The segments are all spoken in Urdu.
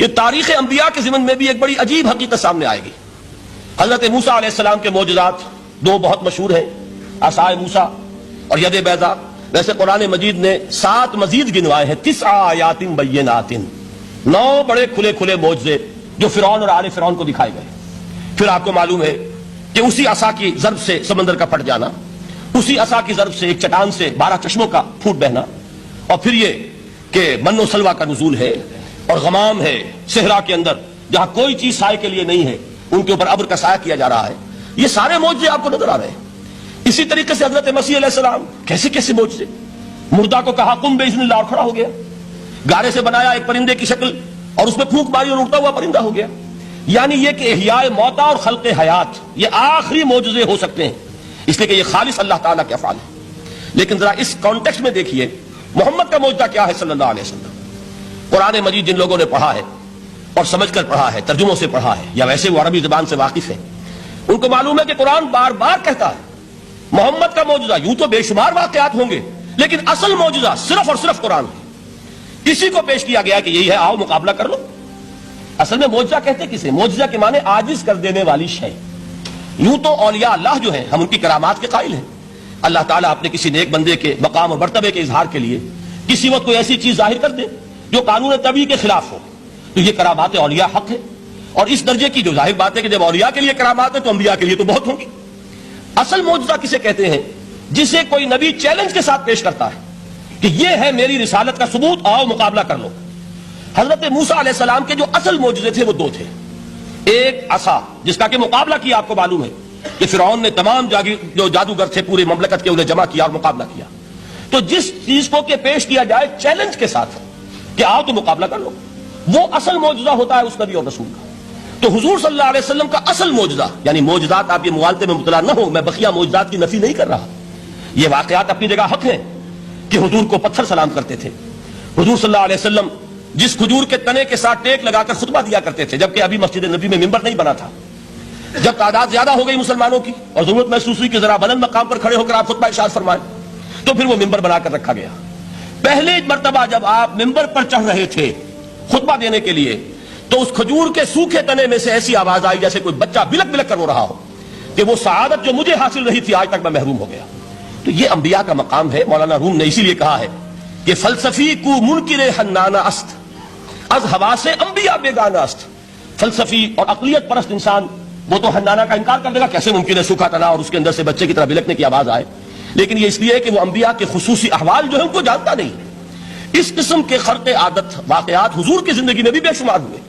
کہ تاریخ انبیاء کے ضمن میں بھی ایک بڑی عجیب حقیقت سامنے آئے گی۔ حضرت موسیٰ علیہ السلام کے معجزات دو بہت مشہور ہیں، عصائے موسیٰ اور ید بیضاء۔ ویسے قرآن مجید نے 7 مزید گنوائے ہیں، 9 آیات بینات، 9 بڑے کھلے کھلے معجزے جو فرعون اور آل فرعون کو دکھائے گئے۔ پھر آپ کو معلوم ہے کہ اسی عصا کی ضرب سے سمندر کا پھٹ جانا، اسی عصا کی ضرب سے ایک چٹان سے 12 چشموں کا پھوٹ بہنا، اور پھر یہ کہ من و سلوہ کا نزول ہے اور غمام ہے صحرا کے اندر جہاں کوئی چیز سائے کے لیے نہیں ہے، ان کے اوپر ابر کا سایہ کیا جا رہا ہے۔ یہ سارے معجزے آپ کو نظر آ رہے ہیں۔ اسی طریقے سے حضرت مسیح علیہ السلام کیسے کیسے معجزے، مردہ کو کہا قم باذن اللہ اور کھڑا ہو گیا، گارے سے بنایا ایک پرندے کی شکل اور اس میں پھونک ماری اور اڑتا ہوا پرندہ ہو گیا۔ یعنی یہ کہ احیاء موتا اور خلق حیات یہ آخری معجزے ہو سکتے ہیں، اس لیے کہ یہ خالص اللہ تعالیٰ کے افعال ہیں۔ لیکن ذرا اس کانٹیکسٹ میں دیکھیے محمد کا معجزہ کیا ہے صلی اللہ علیہ وسلم۔ قرآن مجید جن لوگوں نے پڑھا ہے اور سمجھ کر پڑھا ہے، ترجموں سے پڑھا ہے یا ویسے وہ عربی زبان سے واقف ہیں، ان کو معلوم ہے کہ قرآن بار بار کہتا ہے محمد کا معجزہ، یوں تو بے شمار واقعات ہوں گے لیکن اصل معجزہ صرف اور صرف قرآن ہے۔ کسی کو پیش کیا گیا کہ یہی ہے، آؤ مقابلہ کر لو۔ اصل میں معجزہ کہتے کسے؟ معجزہ کے معنی عاجز کر دینے والی شے۔ یوں تو اولیاء اللہ جو ہیں ہم ان کی کرامات کے قائل ہیں، اللہ تعالیٰ اپنے کسی نیک بندے کے مقام اور مرتبے کے اظہار کے لیے کسی وقت کوئی ایسی چیز ظاہر کر دے جو قانون طبیعی کے خلاف ہو، تو یہ کرامات اولیاء حق ہے، اور اس درجے کی جو ظاہر بات ہے کہ جب اولیاء کے لیے کرامات ہے تو انبیاء کے لیے تو بہت ہوں گی۔ اصل معجزہ کسے کہتے ہیں؟ جسے کوئی نبی چیلنج کے ساتھ پیش کرتا ہے کہ یہ ہے میری رسالت کا ثبوت، آؤ مقابلہ کر لو۔ حضرت موسیٰ علیہ السلام کے جو اصل معجزے تھے وہ 2 تھے۔ ایک عصا جس کا کہ مقابلہ کیا، آپ کو معلوم ہے کہ فرعون نے تمام جو جادوگر تھے پوری مملکت کے انہیں جمع کیا اور مقابلہ کیا۔ تو جس چیز کو کہ پیش کیا جائے چیلنج کے ساتھ کہ آؤ تو مقابلہ کر لو، وہ اصل معجزہ ہوتا ہے اس نبی اور رسول کا۔ تو حضور صلی اللہ علیہ وسلم کا اصل معجزہ، یعنی معجزات آپ یہ موالتے میں مبتلا نہ ہو، میں بقیہ معجزات کی نفی نہیں کر رہا، یہ واقعات اپنی جگہ حق ہیں کہ حضور کو پتھر سلام کرتے تھے۔ حضور صلی اللہ علیہ وسلم جس کھجور کے تنے کے ساتھ ٹیک لگا کر خطبہ دیا کرتے تھے، جبکہ ابھی مسجد نبی میں ممبر نہیں بنا تھا، جب تعداد زیادہ ہو گئی مسلمانوں کی اور ضرورت محسوس ہوئی کہ ذرا بلند مقام پر کھڑے ہو کر آپ خطبہ ارشاد فرمائیں، تو پھر وہ ممبر بنا کر رکھا گیا۔ پہلے مرتبہ جب آپ ممبر پر چڑھ رہے تھے خطبہ دینے کے لیے، تو اس کھجور کے سوکھے تنے میں سے ایسی آواز آئی جیسے کوئی بچہ بلک بلک کر رو رہا ہو کہ وہ سعادت جو مجھے حاصل رہی تھی آج تک میں محروم ہو گیا۔ تو یہ انبیاء کا مقام ہے۔ مولانا روم نے اسی لیے کہا ہے کہ فلسفی کو منکر حنانہ است، از حواس انبیاء بیگانہ است۔ فلسفی اور عقلیت پرست انسان وہ تو حنانہ کا انکار کر دے گا، کیسے ممکن ہے سوکھا تنا اور اس کے اندر سے بچے کی طرح بلکنے کی آواز آئے، لیکن یہ اس لیے کہ وہ انبیاء کے خصوصی احوال جو ہیں ان کو جانتا نہیں۔ اس قسم کے خرق عادت واقعات حضور کی زندگی میں بھی بے شمار ہوئے،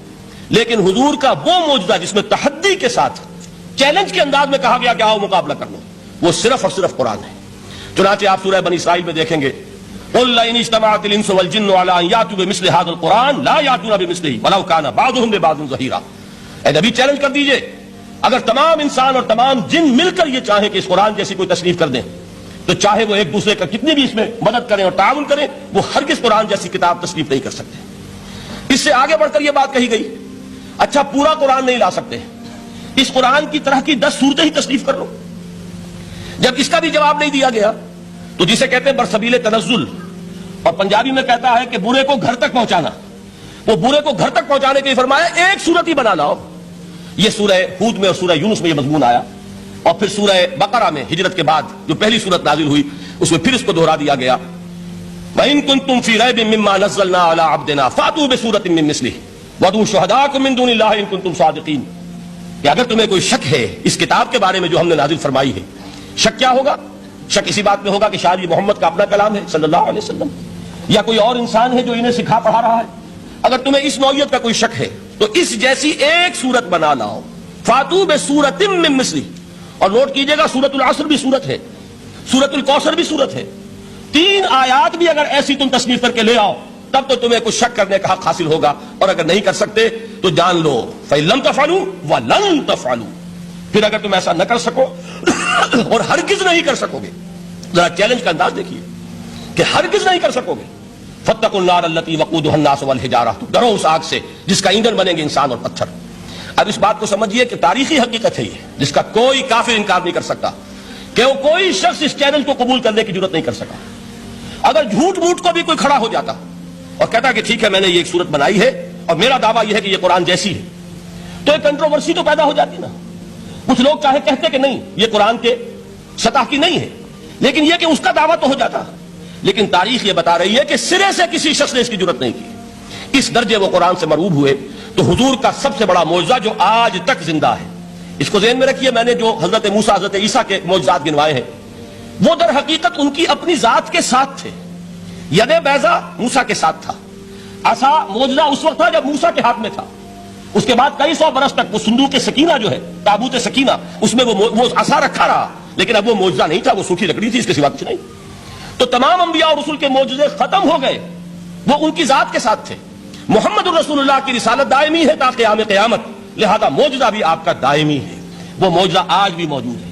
لیکن حضور کا وہ معجزہ جس میں تحدی کے ساتھ چیلنج کے انداز میں کہا گیا کہ آؤ مقابلہ کر لو، وہ صرف اور صرف قرآن ہے۔ چنانچہ آپ سورہ بنی اسرائیل میں دیکھیں گے قُلْ لَئِنِ اجْتَمَعَتِ الْإِنسُ وَالْجِنُّ عَلَىٰ أَن يَأْتُوا بِمِثْلِ هَٰذَا الْقُرْآنِ لَا يَأْتُونَ بِمِثْلِهِ وَلَوْ كَانَ بَعْضُهُمْ لِبَعْضٍ ظَهِيرًا۔ اے نبی چیلنج کر دیجئے، اگر تمام انسان اور تمام جن مل کر یہ چاہیں کہ اس قرآن جیسی کوئی تصنیف کر دیں، تو چاہے وہ ایک دوسرے کا کتنی بھی اس میں مدد کریں اور تعاون کریں، وہ ہرگز قرآن جیسی کتاب تصنیف نہیں کر سکتے۔ اس سے آگے بڑھ کر یہ بات کہی گئی، اچھا پورا قرآن نہیں لا سکتے، اس قرآن کی طرح کی 10 صورتیں ہی تصنیف کر لو۔ جب اس کا بھی جواب نہیں دیا گیا تو جسے کہتے ہیں برسبیل تنزل، اور پنجابی میں کہتا ہے کہ برے کو گھر تک پہنچانا، وہ برے کو گھر تک پہنچانے کے لیے فرمایا ایک صورت ہی بنا لاؤ۔ یہ سورہ ہود میں اور سورہ یونس میں یہ مضمون آیا، اور پھر سورہ بقرہ میں ہجرت کے بعد جو پہلی سورت نازل ہوئی اس میں پھر اس کو دہرا دیا گیا، وَإِن كُنتُمْ فِي رَيْبٍ مِّمَّا نَزَّلْنَا عَلَىٰ عَبْدِنَا فَأْتُوا بِسُورَةٍ مِّن مِّثْلِهِ وَادْعُوا شُهَدَاءَكُم مِّن دُونِ اللَّهِ إِن كُنتُمْ صَادِقِينَ۔ کہ اگر تمہیں کوئی شک ہے اس کتاب کے بارے میں جو ہم نے نازل فرمائی ہے، شک کیا ہوگا؟ شک اسی بات میں ہوگا کہ شاید یہ محمد کا اپنا کلام ہے صلی اللہ علیہ وسلم، یا کوئی اور انسان ہے جو انہیں سکھا پڑھا رہا ہے۔ اگر تمہیں اس نوعیت کا کوئی شک ہے تو اس جیسی ایک سورت بنا لاؤ، فاتو بسورۃ من مثلہ۔ اور نوٹ کیجئے گا سورۃ العصر بھی سورت ہے، سورۃ الکوثر بھی سورت ہے، 3 آیات بھی اگر ایسی تم تصنیف کر کے لے آؤ تب تو تمہیں کچھ شک کرنے کا حق حاصل ہوگا، اور اگر نہیں کر سکتے تو جان لو فَإِن لَمْ تَفْعَلُوا وَلَن تَفْعَلُوا، پھر اگر تم ایسا نہ کر سکو اور ہرگز نہیں کر سکو گے، ذرا چیلنج کا انداز دیکھیے کہ ہرگز نہیں کر سکو گے، فَاتَّقُوا النَّارَ الَّتِي وَقُودُهَا النَّاسُ وَالْحِجَارَةُ، ڈرو اس آگ سے جس کا ایندھن بنیں گے انسان اور پتھر۔ اب اس بات کو سمجھیے کہ تاریخی حقیقت ہے یہ جس کا کوئی کافر انکار نہیں کر سکتا کہ وہ کوئی شخص اس چیلنج کو قبول کرنے کی ضرورت نہیں کر سکا۔ اگر جھوٹ موٹ کو بھی کوئی کھڑا ہو جاتا اور کہتا کہ ٹھیک ہے میں نے یہ ایک صورت بنائی ہے اور میرا دعویٰ یہ ہے کہ یہ قرآن جیسی ہے، تو ایک کنٹروورسی تو پیدا ہو جاتی نا. کچھ لوگ چاہے کہتے کہ نہیں یہ قرآن کے سطح کی نہیں ہے، لیکن یہ کہ اس کا دعویٰ تو ہو جاتا. لیکن تاریخ یہ بتا رہی ہے کہ سرے سے کسی شخص نے اس کی جرت نہیں کی. اس درجے وہ قرآن سے مرعوب ہوئے. تو حضور کا سب سے بڑا معجزہ جو آج تک زندہ ہے، اس کو ذہن میں رکھیے. میں نے جو حضرت موسیٰ حضرت عیسیٰ کے معجزات گنوائے ہیں وہ در حقیقت ان کی اپنی ذات کے ساتھ تھے. ید بیضا موسیٰ کے ساتھ تھا. عصا معجزہ اس وقت تھا جب موسیٰ کے ہاتھ میں تھا. اس کے بعد کئی سو برس تک وہ صندوق سکینہ جو ہے، تابوت سکینہ، اس میں وہ عصا رکھا رہا، لیکن اب وہ معجزہ نہیں تھا، وہ سوکھی لکڑی تھی، اس کے سوا کچھ نہیں. تو تمام انبیاء اور رسول کے معجزے ختم ہو گئے، وہ ان کی ذات کے ساتھ تھے. محمد الرسول اللہ کی رسالت دائمی ہے تا قیام قیامت، لہذا معجزہ بھی آپ کا دائمی ہے. وہ معجزہ آج بھی موجود ہے.